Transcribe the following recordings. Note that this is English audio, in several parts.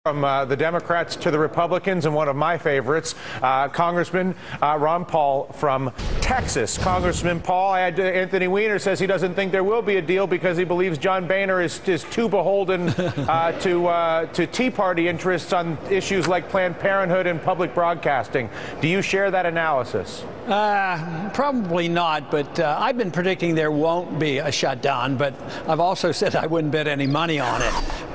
From the Democrats to the Republicans, and one of my favorites, Congressman Ron Paul from Texas. Congressman Paul, Anthony Weiner says he doesn't think there will be a deal because he believes John Boehner is too beholden to Tea Party interests on issues like Planned Parenthood and public broadcasting. Do you share that analysis? Probably not, but I've been predicting there won't be a shutdown, but I've also said I wouldn't bet any money on it.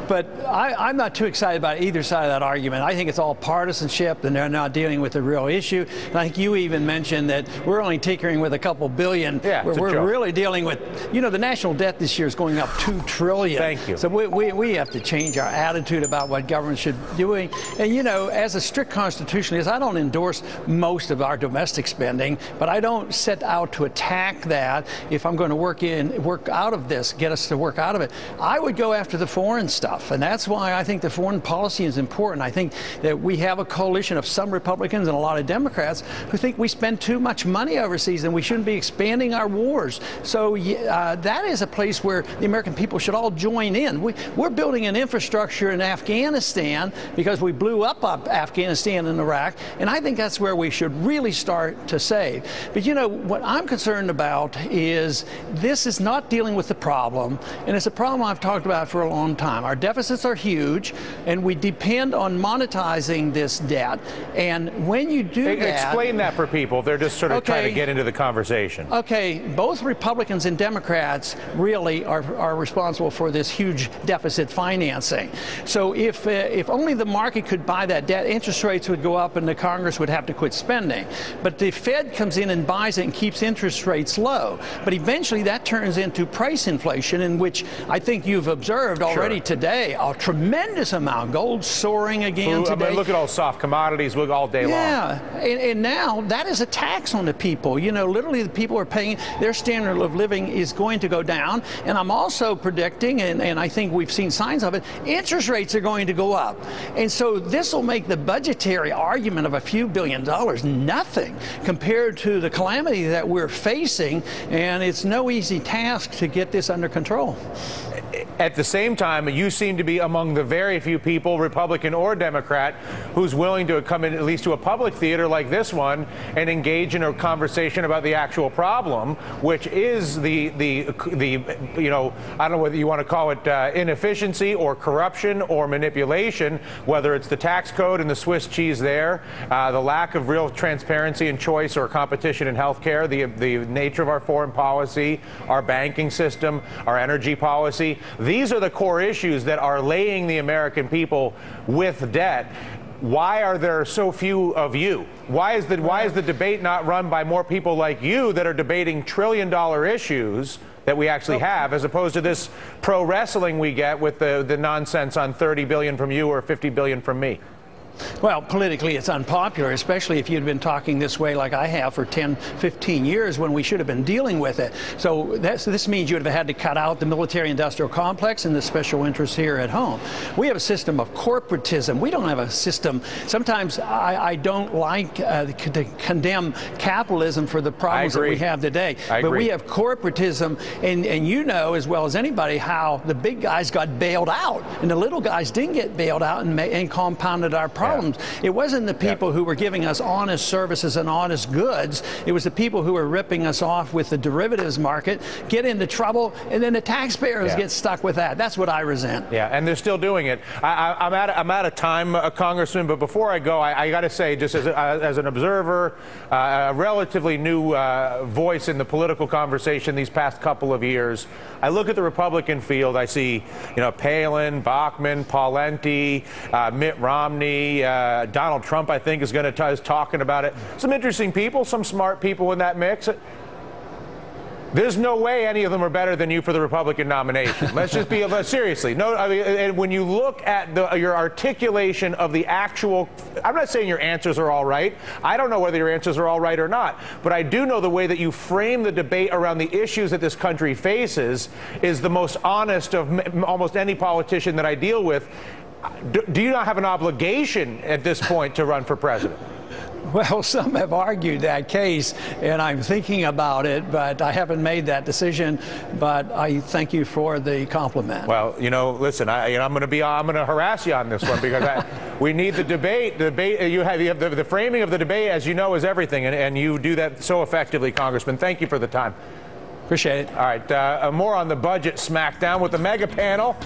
But I'm not too excited about either side of that argument. I think it's all partisanship, and they're not dealing with the real issue. And I think you even mentioned that we're only tinkering with a couple billion. Yeah, we're really dealing with, the national debt this year is going up $2 trillion. Thank you. So we have to change our attitude about what government should be doing. And, as a strict constitutionalist, I don't endorse most of our domestic spending, but I don't set out to attack that if I'm going to work out of this, get us to work out of it. I would go after the foreign stuff. And that's why I think the foreign policy is important. I think that we have a coalition of some Republicans and a lot of Democrats who think we spend too much money overseas and we shouldn't be expanding our wars. So that is a place where the American people should all join in. We're building an infrastructure in Afghanistan because we blew up Afghanistan and Iraq, and I think that's where we should really start to save. But what I'm concerned about is this is not dealing with the problem, and it's a problem I've talked about for a long time. Our deficits are huge, and we depend on monetizing this debt. And when you do that... Explain that for people. They're just sort of trying to get into the conversation. Okay, both Republicans and Democrats really are responsible for this huge deficit financing. So if only the market could buy that debt, interest rates would go up and the Congress would have to quit spending. But the Fed comes in and buys it and keeps interest rates low. But eventually that turns into price inflation, in which I think you've observed already today a tremendous amount. Gold soaring again today. I mean, look at all soft commodities all day long. Yeah, and now that is a tax on the people. Literally the people are paying, their standard of living is going to go down. And I'm also predicting, and I think we've seen signs of it, interest rates are going to go up. And so this will make the budgetary argument of a few $billion nothing compared to the calamity that we're facing. And it's no easy task to get this under control. At the same time, you seem to be among the very few people, Republican or Democrat, who's willing to come in at least to a public theater like this one and engage in a conversation about the actual problem, which is the I don't know whether you want to call it inefficiency or corruption or manipulation, whether it's the tax code and the Swiss cheese there, the lack of real transparency and choice or competition in healthcare, the nature of our foreign policy, our banking system, our energy policy. These are the core issues that are laying the American people with debt. Why are there so few of you? Why is the debate not run by more people like you that are debating trillion-dollar issues that we actually have, as opposed to this pro wrestling we get with the nonsense on $30 billion from you or $50 billion from me? Well, politically, it's unpopular, especially if you'd been talking this way like I have for 10, 15 years when we should have been dealing with it. So this means you would have had to cut out the military-industrial complex and the special interests here at home. We have a system of corporatism. We don't have a system. Sometimes I don't like to condemn capitalism for the problems that we have today. But we have corporatism, and you know as well as anybody how the big guys got bailed out, and the little guys didn't get bailed out and compounded our problems. It wasn't the people who were giving us honest services and honest goods. It was the people who were ripping us off with the derivatives market, get into trouble, and then the taxpayers get stuck with that. That's what I resent. Yeah, and they're still doing it. I'm out of time, Congressman, but before I go, I got to say, just as an observer, a relatively new voice in the political conversation these past couple of years, I look at the Republican field, I see, Palin, Bachmann, Pawlenty, Mitt Romney, Donald Trump, I think, is talking about it. Some interesting people, some smart people in that mix. There's no way any of them are better than you for the Republican nomination. Let's just be seriously. No, I mean, and when you look at your articulation of the actual, I'm not saying your answers are all right. I don't know whether your answers are all right or not, but I do know the way that you frame the debate around the issues that this country faces is the most honest of almost any politician that I deal with. Do you not have an obligation at this point to run for president? Well, some have argued that case, and I'm thinking about it, but I haven't made that decision. But I thank you for the compliment. Well, you know, listen, I'm going to harass you on this one because we need the debate. The debate you have the framing of the debate, as you know, is everything, and you do that so effectively, Congressman. Thank you for the time. Appreciate it. All right, more on the budget smackdown with the mega panel.